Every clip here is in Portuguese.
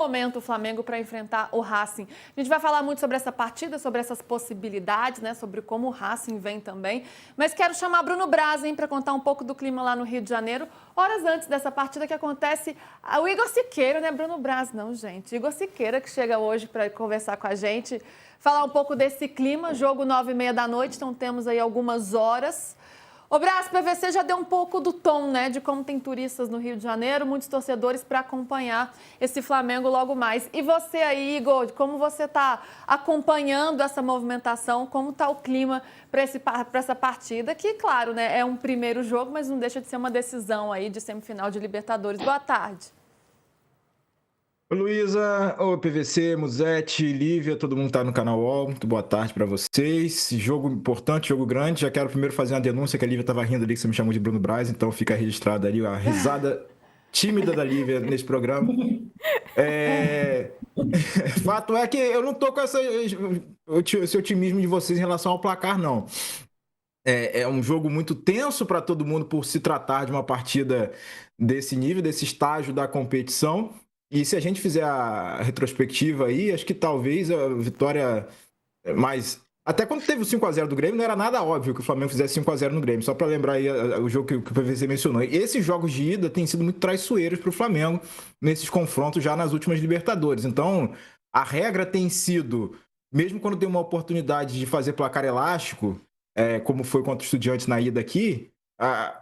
Momento o Flamengo para enfrentar o Racing. A gente vai falar muito sobre essa partida, sobre essas possibilidades, né, sobre como o Racing vem também. Mas quero chamar Bruno Braz, para contar um pouco do clima lá no Rio de Janeiro, horas antes dessa partida que acontece. O Igor Siqueira, né, Bruno Braz, não, gente. Igor Siqueira que chega hoje para conversar com a gente, falar um pouco desse clima. Jogo 9h30 da noite, então temos aí algumas horas. Ô Braz, PVC já deu um pouco do tom, né, de como tem turistas no Rio de Janeiro, muitos torcedores para acompanhar esse Flamengo logo mais. E você aí, Igor, como você está acompanhando essa movimentação, como está o clima para essa partida, que, claro, né, é um primeiro jogo, mas não deixa de ser uma decisão aí de semifinal de Libertadores. Boa tarde. Luísa, PVC, Musete, Lívia, todo mundo está no canal UOL. Muito boa tarde para vocês. Jogo importante, jogo grande. Já quero primeiro fazer uma denúncia que a Lívia estava rindo ali que você me chamou de Bruno Braz, então fica registrada ali a risada tímida da Lívia nesse programa. Fato é que eu não tô com esse otimismo de vocês em relação ao placar, não. É um jogo muito tenso para todo mundo por se tratar de uma partida desse nível, desse estágio da competição. E se a gente fizer a retrospectiva aí, acho que talvez a vitória mais... Até quando teve o 5x0 do Grêmio, não era nada óbvio que o Flamengo fizesse 5x0 no Grêmio. Só para lembrar aí o jogo que o PVC mencionou. E esses jogos de ida têm sido muito traiçoeiros para o Flamengo nesses confrontos já nas últimas Libertadores. Então, a regra tem sido, mesmo quando tem uma oportunidade de fazer placar elástico, como foi contra o Estudiantes na ida aqui,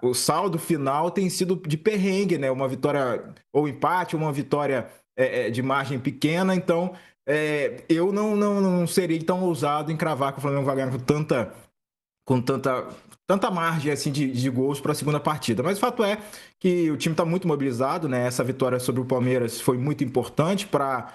o saldo final tem sido de perrengue, né? Uma vitória ou empate, uma vitória de margem pequena. Então, eu não serei tão ousado em cravar que o Flamengo vai ganhar com tanta margem assim, de gols para a segunda partida. Mas o fato é que o time está muito mobilizado, né? Essa vitória sobre o Palmeiras foi muito importante para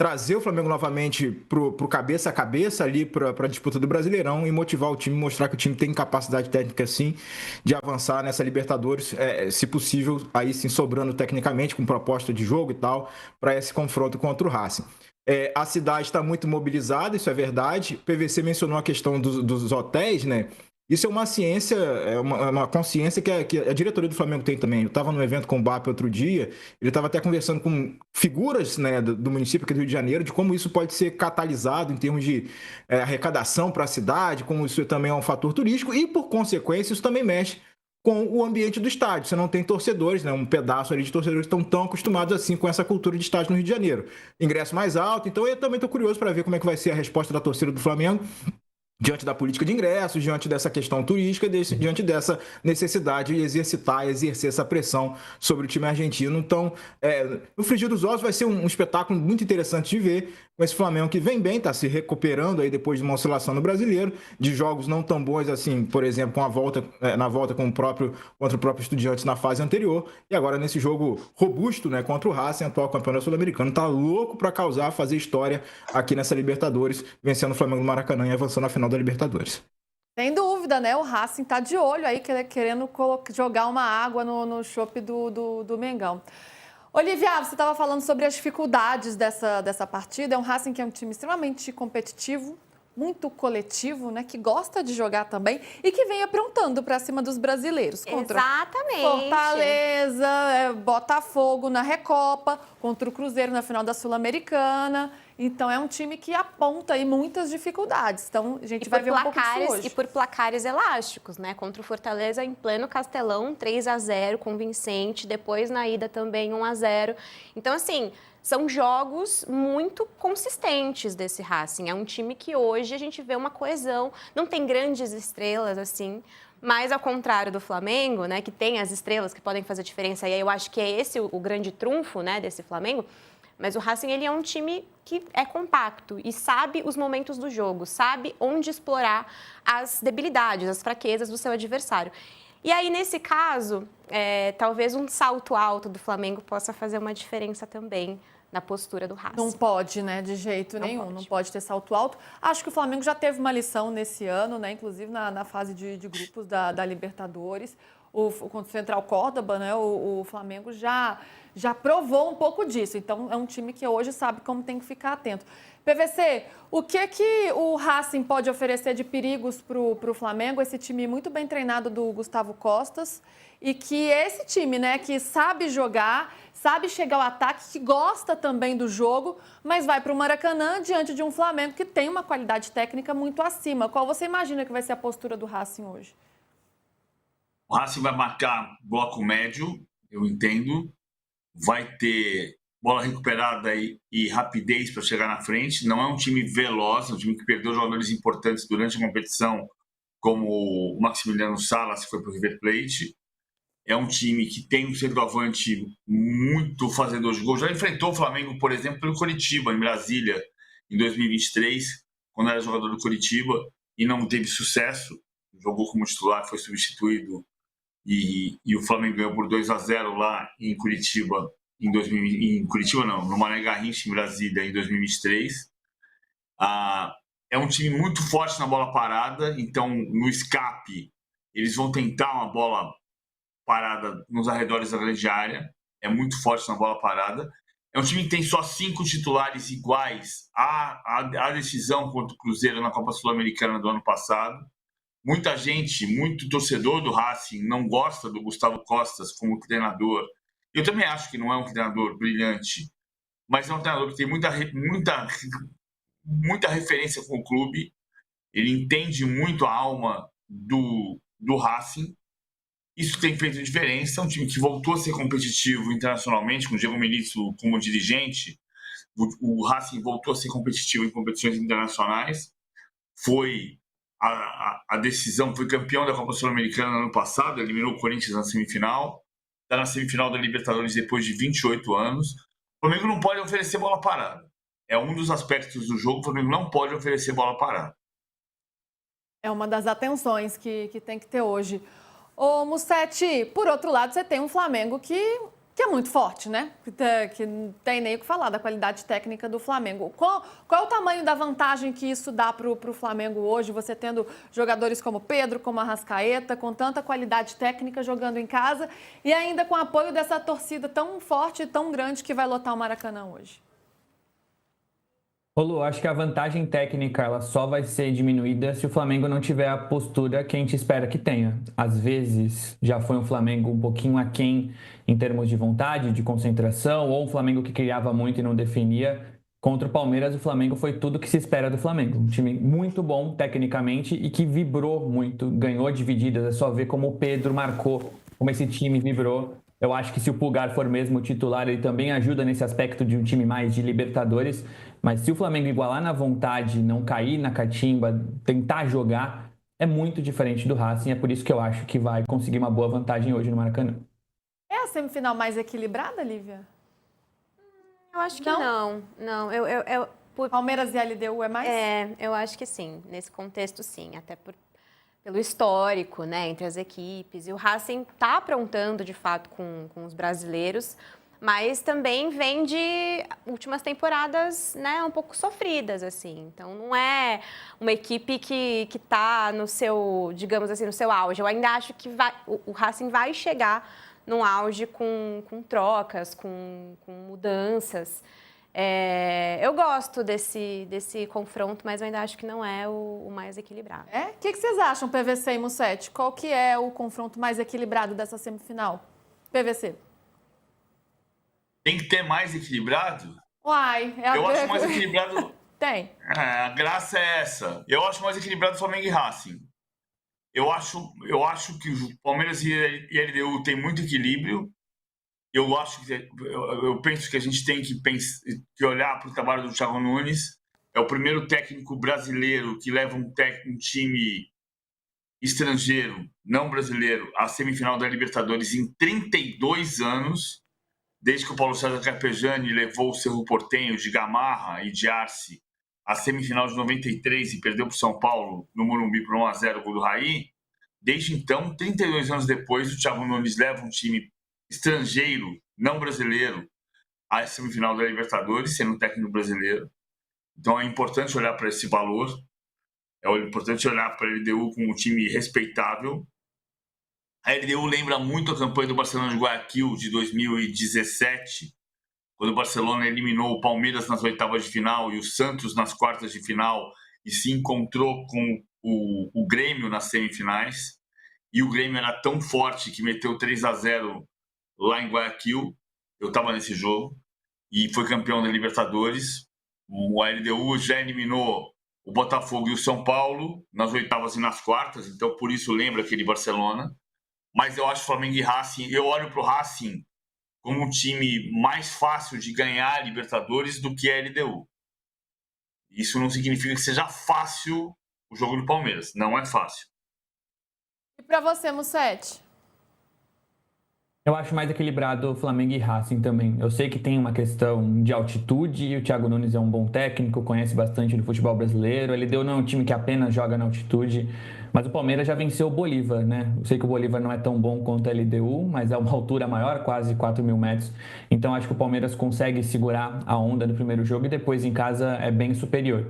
trazer o Flamengo novamente pro cabeça a cabeça ali para a disputa do Brasileirão e motivar o time, mostrar que o time tem capacidade técnica sim de avançar nessa Libertadores, se possível, aí sim sobrando tecnicamente com proposta de jogo e tal, para esse confronto contra o Racing. A cidade está muito mobilizada, isso é verdade. O PVC mencionou a questão dos hotéis, né? Isso é uma ciência, uma consciência que a diretoria do Flamengo tem também. Eu estava num evento com o BAP outro dia, ele estava até conversando com figuras, né, do município aqui do Rio de Janeiro, de como isso pode ser catalisado em termos de arrecadação para a cidade, como isso também é um fator turístico e, por consequência, isso também mexe com o ambiente do estádio. Você não tem torcedores, né, um pedaço ali de torcedores que estão tão acostumados assim com essa cultura de estádio no Rio de Janeiro. Ingresso mais alto, então eu também estou curioso para ver como é que vai ser a resposta da torcida do Flamengo diante da política de ingressos, diante dessa questão turística, diante dessa necessidade de exercer essa pressão sobre o time argentino. Então, no frigir dos ovos vai ser um espetáculo muito interessante de ver, com esse Flamengo que vem bem, está se recuperando aí depois de uma oscilação no Brasileiro, de jogos não tão bons assim, por exemplo, na volta contra o próprio Estudiantes na fase anterior, e agora nesse jogo robusto, né, contra o Racing, atual campeão sul-americano, tá louco para fazer história aqui nessa Libertadores, vencendo o Flamengo no Maracanã e avançando na final da Libertadores. Sem dúvida, né? O Racing tá de olho aí, querendo jogar uma água no chope do Mengão. Olivia, você estava falando sobre as dificuldades dessa partida. É um Racing que é um time extremamente competitivo, muito coletivo, né? Que gosta de jogar também e que vem aprontando para cima dos brasileiros. Contra Exatamente. Fortaleza, Botafogo na Recopa, contra o Cruzeiro na final da Sul-Americana. Então, é um time que aponta aí muitas dificuldades. Então, a gente vai ver um pouco disso hoje. E por placares elásticos, né? Contra o Fortaleza em pleno Castelão, 3-0 convincente. Depois, na ida, também 1-0. Então, assim, são jogos muito consistentes desse Racing. É um time que hoje a gente vê uma coesão. Não tem grandes estrelas, assim, mas ao contrário do Flamengo, né? Que tem as estrelas que podem fazer diferença. E aí eu acho que é esse o grande trunfo, né, desse Flamengo. Mas o Racing, ele é um time que é compacto e sabe os momentos do jogo, sabe onde explorar as debilidades, as fraquezas do seu adversário. E aí, nesse caso, talvez um salto alto do Flamengo possa fazer uma diferença também na postura do Racing. Não pode, né? De jeito nenhum. Não pode ter salto alto. Acho que o Flamengo já teve uma lição nesse ano, né? Inclusive na fase de grupos da Libertadores. Contra o Central Córdoba, né? O Flamengo já provou um pouco disso. Então, é um time que hoje sabe como tem que ficar atento. PVC, o que o Racing pode oferecer de perigos para o Flamengo? Esse time muito bem treinado do Gustavo Costas e que esse time, né, que sabe jogar, sabe chegar ao ataque, que gosta também do jogo, mas vai para o Maracanã diante de um Flamengo que tem uma qualidade técnica muito acima. Qual você imagina que vai ser a postura do Racing hoje? O Racing vai marcar bloco médio, eu entendo. Vai ter bola recuperada e rapidez para chegar na frente. Não é um time veloz, é um time que perdeu jogadores importantes durante a competição, como o Maximiliano Salas, que foi para o River Plate. É um time que tem um centroavante muito fazedor de gol. Já enfrentou o Flamengo, por exemplo, pelo Coritiba, em Brasília, em 2023, quando era jogador do Coritiba, e não teve sucesso. Jogou como titular, foi substituído, e o Flamengo ganhou por 2-0 lá em Curitiba, no Mané Garrincha, em Brasília, em 2023. É um time muito forte na bola parada, então no escape eles vão tentar uma bola parada nos arredores da grande área, é muito forte na bola parada. É um time que tem só 5 titulares iguais à decisão contra o Cruzeiro na Copa Sul-Americana do ano passado. Muita gente, muito torcedor do Racing não gosta do Gustavo Costas como treinador. Eu também acho que não é um treinador brilhante, mas é um treinador que tem muita referência com o clube. Ele entende muito a alma do Racing. Isso tem feito diferença. É um time que voltou a ser competitivo internacionalmente, com o Diego Milito como dirigente. O Racing voltou a ser competitivo em competições internacionais. A decisão, foi campeão da Copa Sul-Americana no ano passado, eliminou o Corinthians na semifinal. Está na semifinal da Libertadores depois de 28 anos. O Flamengo não pode oferecer bola parada. É um dos aspectos do jogo. O Flamengo não pode oferecer bola parada. É uma das atenções que tem que ter hoje. Ô, Mussetti, por outro lado, você tem um Flamengo que é muito forte, né? Que não tem nem o que falar da qualidade técnica do Flamengo. Qual é o tamanho da vantagem que isso dá para o Flamengo hoje, você tendo jogadores como Pedro, como Arrascaeta, com tanta qualidade técnica jogando em casa e ainda com o apoio dessa torcida tão forte e tão grande que vai lotar o Maracanã hoje? Ô Lu, acho que a vantagem técnica ela só vai ser diminuída se o Flamengo não tiver a postura que a gente espera que tenha. Às vezes já foi um Flamengo um pouquinho aquém em termos de vontade, de concentração, ou um Flamengo que criava muito e não definia. Contra o Palmeiras, o Flamengo foi tudo que se espera do Flamengo. Um time muito bom tecnicamente e que vibrou muito, ganhou divididas. É só ver como o Pedro marcou, como esse time vibrou. Eu acho que se o Pulgar for mesmo o titular, ele também ajuda nesse aspecto de um time mais de Libertadores. Mas se o Flamengo igualar na vontade, não cair na catimba, tentar jogar, é muito diferente do Racing. É por isso que eu acho que vai conseguir uma boa vantagem hoje no Maracanã. É a semifinal mais equilibrada, Lívia? Eu acho que não. Não, Palmeiras e LDU é mais? Eu acho que sim. Nesse contexto, sim. Até pelo histórico, né, entre as equipes. E o Racing está aprontando, de fato, com os brasileiros, mas também vem de últimas temporadas, né, um pouco sofridas, assim. Então, não é uma equipe que está no seu, digamos assim, no seu auge. Eu ainda acho que o Racing vai chegar num auge com trocas, com mudanças. Eu gosto desse confronto, mas eu ainda acho que não é o mais equilibrado. O que vocês acham, PVC e Mussetti? Qual que é o confronto mais equilibrado dessa semifinal? PVC. Tem que ter mais equilibrado? Uai, eu acho mais equilibrado... Tem. A graça é essa. Eu acho mais equilibrado Flamengo e Racing. Eu acho que o Palmeiras e a LDU tem muito equilíbrio. Eu penso que a gente tem que olhar para o trabalho do Thiago Nunes. É o primeiro técnico brasileiro que leva um time estrangeiro, não brasileiro, à semifinal da Libertadores em 32 anos, desde que o Paulo César Carpegiani levou o Cerro Porteño de Gamarra e de Arce à semifinal de 93 e perdeu para o São Paulo no Morumbi por 1-0 o gol do Raí. Desde então, 32 anos depois, o Thiago Nunes leva um time estrangeiro, não brasileiro, à semifinal da Libertadores, sendo um técnico brasileiro. Então é importante olhar para esse valor, é importante olhar para a LDU como um time respeitável. A LDU lembra muito a campanha do Barcelona de Guayaquil de 2017, quando o Barcelona eliminou o Palmeiras nas oitavas de final e o Santos nas quartas de final e se encontrou com o Grêmio nas semifinais. E o Grêmio era tão forte que meteu 3-0 lá em Guayaquil. eu estava nesse jogo, e foi campeão da Libertadores. O LDU já eliminou o Botafogo e o São Paulo nas oitavas e nas quartas, então por isso lembra aquele Barcelona. Mas eu acho Flamengo e Racing, eu olho para o Racing como um time mais fácil de ganhar a Libertadores do que a LDU. Isso não significa que seja fácil o jogo do Palmeiras, não é fácil. E para você, Mussete? Eu acho mais equilibrado Flamengo e Racing também. Eu sei que tem uma questão de altitude e o Thiago Nunes é um bom técnico, conhece bastante do futebol brasileiro. Ele não é um time que apenas joga na altitude, mas o Palmeiras já venceu o Bolívar, né? Eu sei que o Bolívar não é tão bom quanto a LDU, mas é uma altura maior, quase 4.000 metros. Então acho que o Palmeiras consegue segurar a onda no primeiro jogo e depois em casa é bem superior.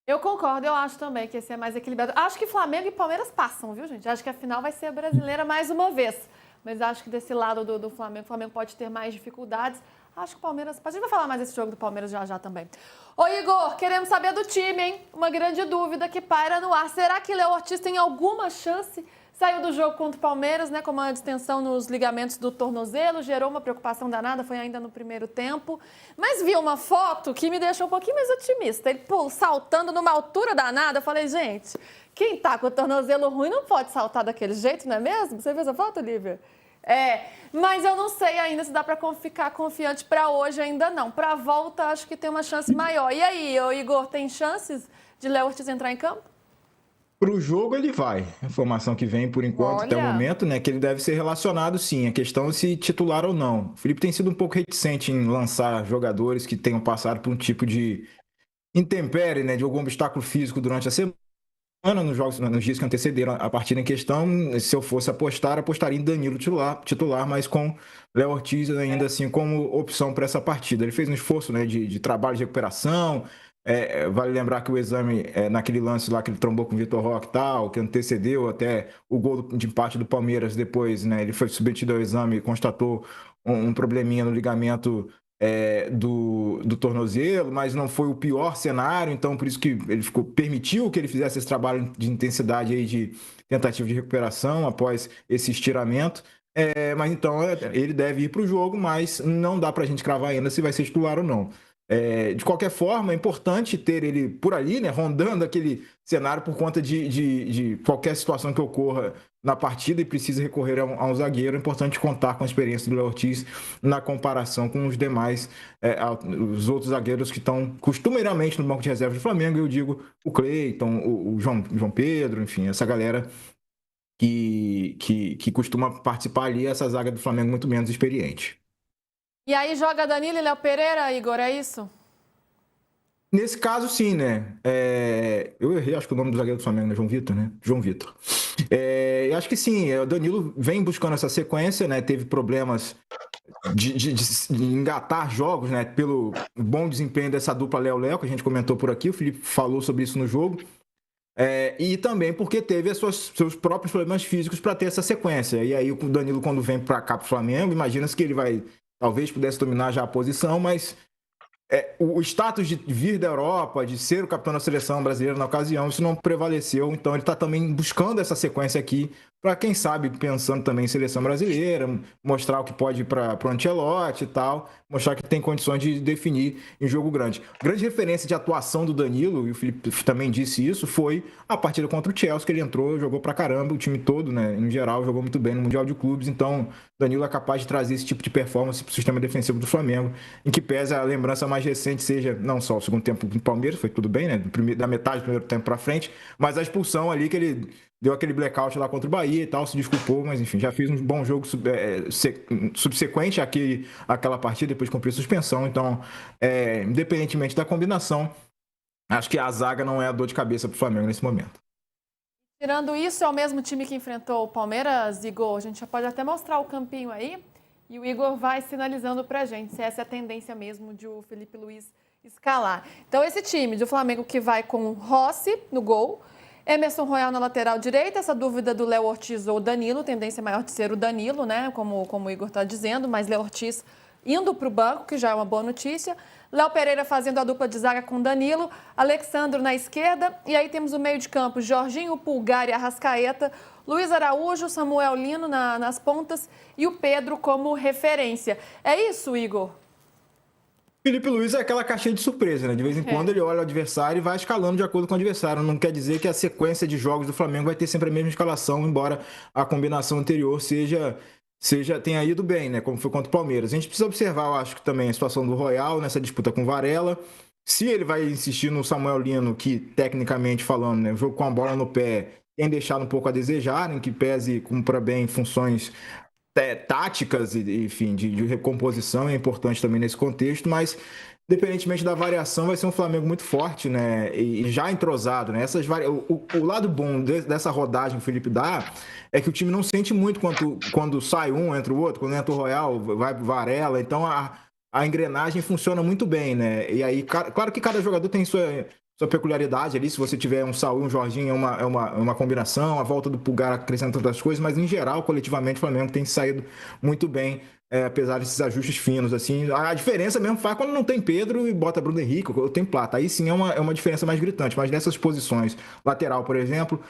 Eu concordo, eu acho também que esse é mais equilibrado. Acho que Flamengo e Palmeiras passam, viu, gente? Acho que a final vai ser a brasileira mais uma vez. Mas acho que desse lado do Flamengo, o Flamengo pode ter mais dificuldades. Acho que o Palmeiras... A gente vai falar mais desse jogo do Palmeiras já também. Ô, Igor, queremos saber do time, hein? Uma grande dúvida que paira no ar. Será que Léo Ortiz tem alguma chance? Saiu do jogo contra o Palmeiras, né, com uma distensão nos ligamentos do tornozelo, gerou uma preocupação danada, foi ainda no primeiro tempo. Mas vi uma foto que me deixou um pouquinho mais otimista. Ele saltando numa altura danada. Eu falei, gente, quem tá com o tornozelo ruim não pode saltar daquele jeito, não é mesmo? Você viu essa foto, Lívia? Mas eu não sei ainda se dá para ficar confiante para hoje, ainda não. Para a volta, acho que tem uma chance maior. E aí, Igor, tem chances de Léo Ortiz entrar em campo? Para o jogo ele vai. A informação que vem por enquanto, até o momento, né, que ele deve ser relacionado sim. A questão é se titular ou não. O Felipe tem sido um pouco reticente em lançar jogadores que tenham passado por um tipo de intempérie, né, de algum obstáculo físico durante a semana. Nos dias que antecederam a partida em questão, se eu fosse apostar, apostaria em Danilo titular, mas com Léo Ortiz ainda assim como opção para essa partida. Ele fez um esforço, né, de trabalho de recuperação. Vale lembrar que o exame, naquele lance lá que ele trombou com o Vitor Roque e tal, que antecedeu até o gol de empate do Palmeiras, depois, né, ele foi submetido ao exame e constatou um probleminha no ligamento do tornozelo, mas não foi o pior cenário, então por isso que ele permitiu que ele fizesse esse trabalho de intensidade aí de tentativa de recuperação após esse estiramento. Mas então ele deve ir para o jogo, mas não dá para a gente cravar ainda se vai ser titular ou não. De qualquer forma, é importante ter ele por ali, né, rondando aquele cenário por conta de qualquer situação que ocorra na partida e precisa recorrer a um zagueiro. É importante contar com a experiência do Léo Ortiz na comparação com os demais, os outros zagueiros que estão costumeiramente no banco de reserva do Flamengo. Eu digo o Cleiton, o João Pedro, enfim, essa galera que costuma participar ali, essa zaga do Flamengo muito menos experiente. E aí joga Danilo e Léo Pereira, Igor, é isso? Nesse caso, sim, né? Eu errei, acho que o nome do zagueiro do Flamengo é João Vitor, né? João Vitor. Eu acho que sim, o Danilo vem buscando essa sequência, né? Teve problemas de engatar jogos, né? Pelo bom desempenho dessa dupla Léo-Léo, que a gente comentou por aqui, o Felipe falou sobre isso no jogo. E também porque teve seus próprios problemas físicos para ter essa sequência. E aí o Danilo, quando vem para cá para o Flamengo, imagina-se que ele vai... Talvez pudesse dominar já a posição, mas o status de vir da Europa, de ser o capitão da seleção brasileira na ocasião, isso não prevaleceu. Então ele está também buscando essa sequência aqui para, quem sabe, pensando também em seleção brasileira, mostrar o que pode ir para o Ancelotti e tal, mostrar que tem condições de definir em jogo grande. Grande referência de atuação do Danilo, e o Felipe também disse isso, foi a partida contra o Chelsea, que ele entrou, jogou pra caramba, o time todo, né, em geral, jogou muito bem no Mundial de Clubes. Então Danilo é capaz de trazer esse tipo de performance para o sistema defensivo do Flamengo, em que pesa a lembrança mais recente seja não só o segundo tempo do Palmeiras, foi tudo bem, né, da metade do primeiro tempo para frente, mas a expulsão ali que ele deu aquele blackout lá contra o Bahia e tal, se desculpou, mas enfim, já fez um bom jogo subsequente àquela partida, depois de cumprir suspensão. Então, independentemente da combinação, acho que a zaga não é a dor de cabeça para o Flamengo nesse momento. Tirando isso, é o mesmo time que enfrentou o Palmeiras, Igor? A gente já pode até mostrar o campinho aí, e o Igor vai sinalizando pra gente se essa é a tendência mesmo de o Felipe Luiz escalar. Então, esse time do Flamengo que vai com Rossi no gol, Emerson Royal na lateral direita, essa dúvida do Léo Ortiz ou Danilo, tendência maior de ser o Danilo, né? Como o Igor está dizendo, mas Léo Ortiz indo para o banco, que já é uma boa notícia. Léo Pereira fazendo a dupla de zaga com Danilo, Alexandro na esquerda, e aí temos o meio de campo, Jorginho, Pulgar e Arrascaeta, Luiz Araújo, Samuel Lino nas pontas e o Pedro como referência. É isso, Igor? Felipe Luiz é aquela caixinha de surpresa, né? De vez em quando ele olha o adversário e vai escalando de acordo com o adversário. Não quer dizer que a sequência de jogos do Flamengo vai ter sempre a mesma escalação, embora a combinação anterior tenha ido bem, né? Como foi contra o Palmeiras. A gente precisa observar, eu acho que também a situação do Royal nessa disputa com o Varela. Se ele vai insistir no Samuel Lino, que tecnicamente falando, né, jogo com a bola no pé, tem deixado um pouco a desejar, em que pese cumpra bem funções táticas e, enfim, de recomposição, é importante também nesse contexto, mas independentemente da variação, vai ser um Flamengo muito forte, né? E já entrosado, né? O lado bom dessa rodagem que o Felipe dá é que o time não sente muito quando sai um, entra o outro, quando entra o Royal, vai pro Varela, então a engrenagem funciona muito bem, né? E aí, claro que cada jogador tem sua peculiaridade ali, se você tiver um Saúl e um Jorginho, é uma combinação, a volta do Pulgar acrescenta outras coisas, mas em geral, coletivamente, o Flamengo tem saído muito bem, apesar desses ajustes finos, assim. A diferença mesmo faz quando não tem Pedro e bota Bruno Henrique, ou tem Plata, aí sim é uma diferença mais gritante, mas nessas posições, lateral, por exemplo,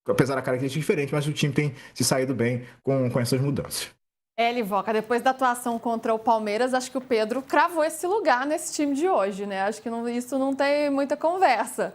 apesar da característica diferente, mas o time tem se saído bem com essas mudanças. Livoca, depois da atuação contra o Palmeiras, acho que o Pedro cravou esse lugar nesse time de hoje, né? Acho que isso não tem muita conversa.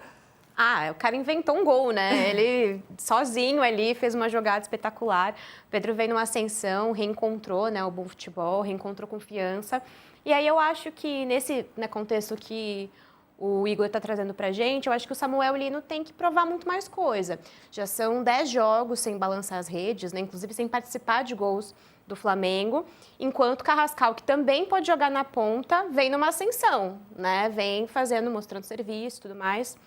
O cara inventou um gol, né? Ele sozinho ali fez uma jogada espetacular. O Pedro veio numa ascensão, reencontrou, né, o bom futebol, reencontrou confiança. E aí eu acho que nesse, né, contexto que o Igor está trazendo pra gente, eu acho que o Samuel Lino tem que provar muito mais coisa. Já são 10 jogos sem balançar as redes, né? Inclusive sem participar de gols do Flamengo, enquanto o Carrascal, que também pode jogar na ponta, vem numa ascensão, né? Vem mostrando serviço e tudo mais.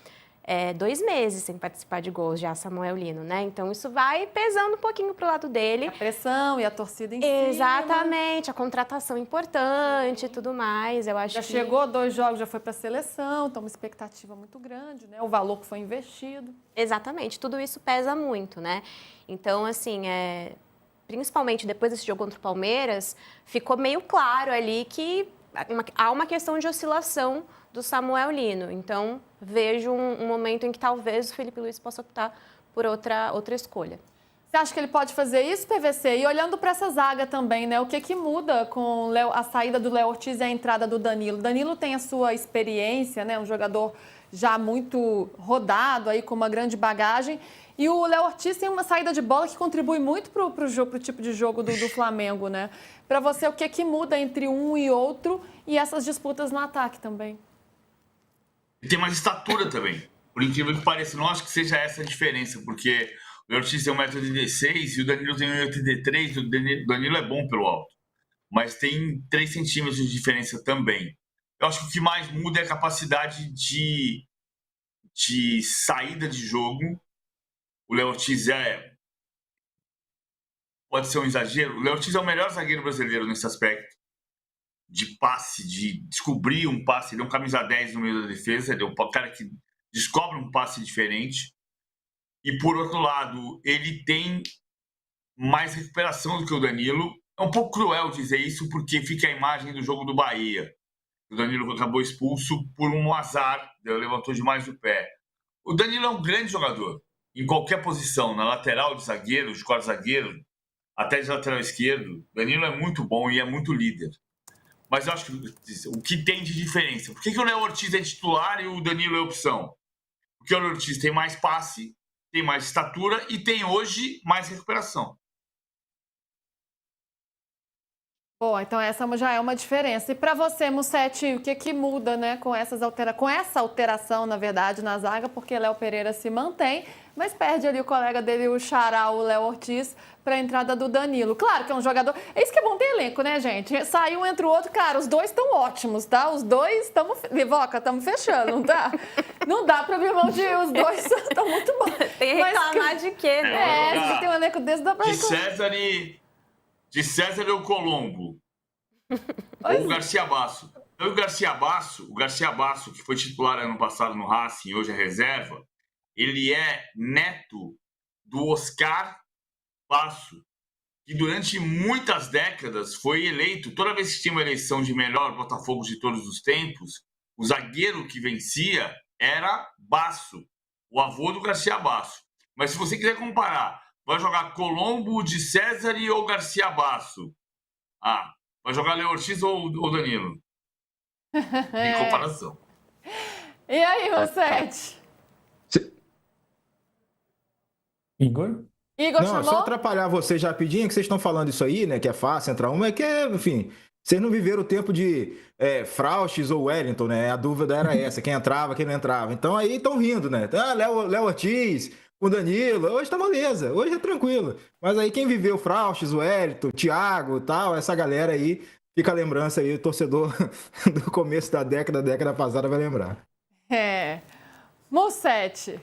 2 meses sem participar de gols já, Samuel Lino, né? Então isso vai pesando um pouquinho pro lado dele. A pressão e a torcida em cima. Exatamente, a contratação importante e tudo mais. Eu acho já chegou a 2 jogos, já foi para a seleção, então uma expectativa muito grande, né? O valor que foi investido. Exatamente, tudo isso pesa muito, né? Então, assim, principalmente depois desse jogo contra o Palmeiras, ficou meio claro ali que há uma questão de oscilação do Samuel Lino. Então, vejo um momento em que talvez o Felipe Luiz possa optar por outra escolha. Você acha que ele pode fazer isso, PVC? E olhando para essa zaga também, né? O que muda com a saída do Léo Ortiz e a entrada do Danilo? Danilo tem a sua experiência, né? Um jogador já muito rodado, aí com uma grande bagagem. E o Léo Ortiz tem uma saída de bola que contribui muito para o tipo de jogo do Flamengo, né? Para você, o que muda entre um e outro e essas disputas no ataque também? Tem mais estatura também. Por incrível que pareça, não acho que seja essa a diferença, porque o Léo Ortiz tem 1,86m e o Danilo tem 1,83m. O Danilo é bom pelo alto, mas tem 3 centímetros de diferença também. Eu acho que o que mais muda é a capacidade de saída de jogo. O Léo Ortiz pode ser um exagero. O Léo Ortiz é o melhor zagueiro brasileiro nesse aspecto de passe, de descobrir um passe. Ele é um camisa 10 no meio da defesa, ele é um cara que descobre um passe diferente. E, por outro lado, ele tem mais recuperação do que o Danilo. É um pouco cruel dizer isso, porque fica a imagem do jogo do Bahia. O Danilo acabou expulso por um azar, ele levantou demais o pé. O Danilo é um grande jogador, em qualquer posição, na lateral de zagueiro, de quarto zagueiro, até de lateral esquerdo. Danilo é muito bom e é muito líder. Mas eu acho que o que tem de diferença? Por que o Léo Ortiz é titular e o Danilo é opção? Porque o Léo Ortiz tem mais passe, tem mais estatura e tem hoje mais recuperação. Bom, então essa já é uma diferença. E para você, Musetti, o que muda, né, com essa alteração, na verdade, na zaga? Porque Léo Pereira se mantém, mas perde ali o colega dele, o xará, o Léo Ortiz, para a entrada do Danilo. Claro que é um jogador... É isso que é bom ter elenco, né, gente? Sai um entre o outro, cara, os dois estão ótimos, tá? Os dois estamos... Livoca, estamos fechando, não tá? Não dá para abrir mão de... Os dois estão muito bons. Tem que reclamar de quê, né? Se tem um elenco desse, dá para reclamar. De César e o Colombo. Ou o Garcia Basso. Então, o Garcia Basso, que foi titular ano passado no Racing e hoje é reserva, ele é neto do Oscar Basso, que durante muitas décadas foi eleito, toda vez que tinha uma eleição de melhor Botafogo de todos os tempos, o zagueiro que vencia era Basso, o avô do Garcia Basso. Mas se você quiser comparar, vai jogar Colombo, de César ou Garcia Basso? Vai jogar Léo Ortiz ou Danilo? Em comparação. E aí, Rossetti? Igor? Igor Não, chamou? só atrapalhar vocês rapidinho, que vocês estão falando isso aí, né? Que é fácil entrar uma, é que, enfim, vocês não viveram o tempo de Fraustes ou Wellington, né? A dúvida era essa, quem entrava, quem não entrava. Então aí estão rindo, né? Léo Ortiz, o Danilo, hoje tá moleza, hoje é tranquilo. Mas aí quem viveu Fraustes, o Wellington, Thiago e tal, essa galera aí, fica a lembrança aí, o torcedor do começo da década passada vai lembrar. Mussetti.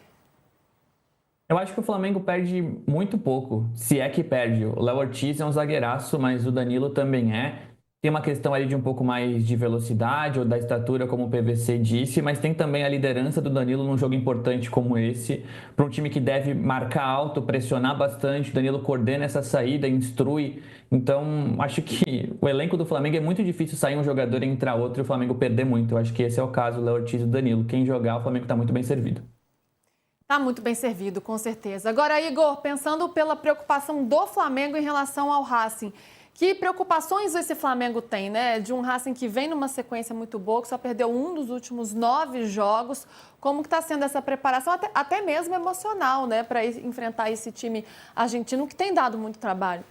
Eu acho que o Flamengo perde muito pouco, se é que perde. O Léo Ortiz é um zagueiraço, mas o Danilo também é. Tem uma questão ali de um pouco mais de velocidade ou da estatura, como o PVC disse, mas tem também a liderança do Danilo num jogo importante como esse, para um time que deve marcar alto, pressionar bastante. O Danilo coordena essa saída, instrui. Então, acho que o elenco do Flamengo é muito difícil sair um jogador e entrar outro e o Flamengo perder muito. Eu acho que esse é o caso do Léo Ortiz e do Danilo. Quem jogar, o Flamengo está muito bem servido. Tá muito bem servido, com certeza. Agora, Igor, pensando pela preocupação do Flamengo em relação ao Racing, que preocupações esse Flamengo tem, né? De um Racing que vem numa sequência muito boa, que só perdeu um dos últimos 9 jogos. Como que está sendo essa preparação, até mesmo emocional, né? Para enfrentar esse time argentino que tem dado muito trabalho.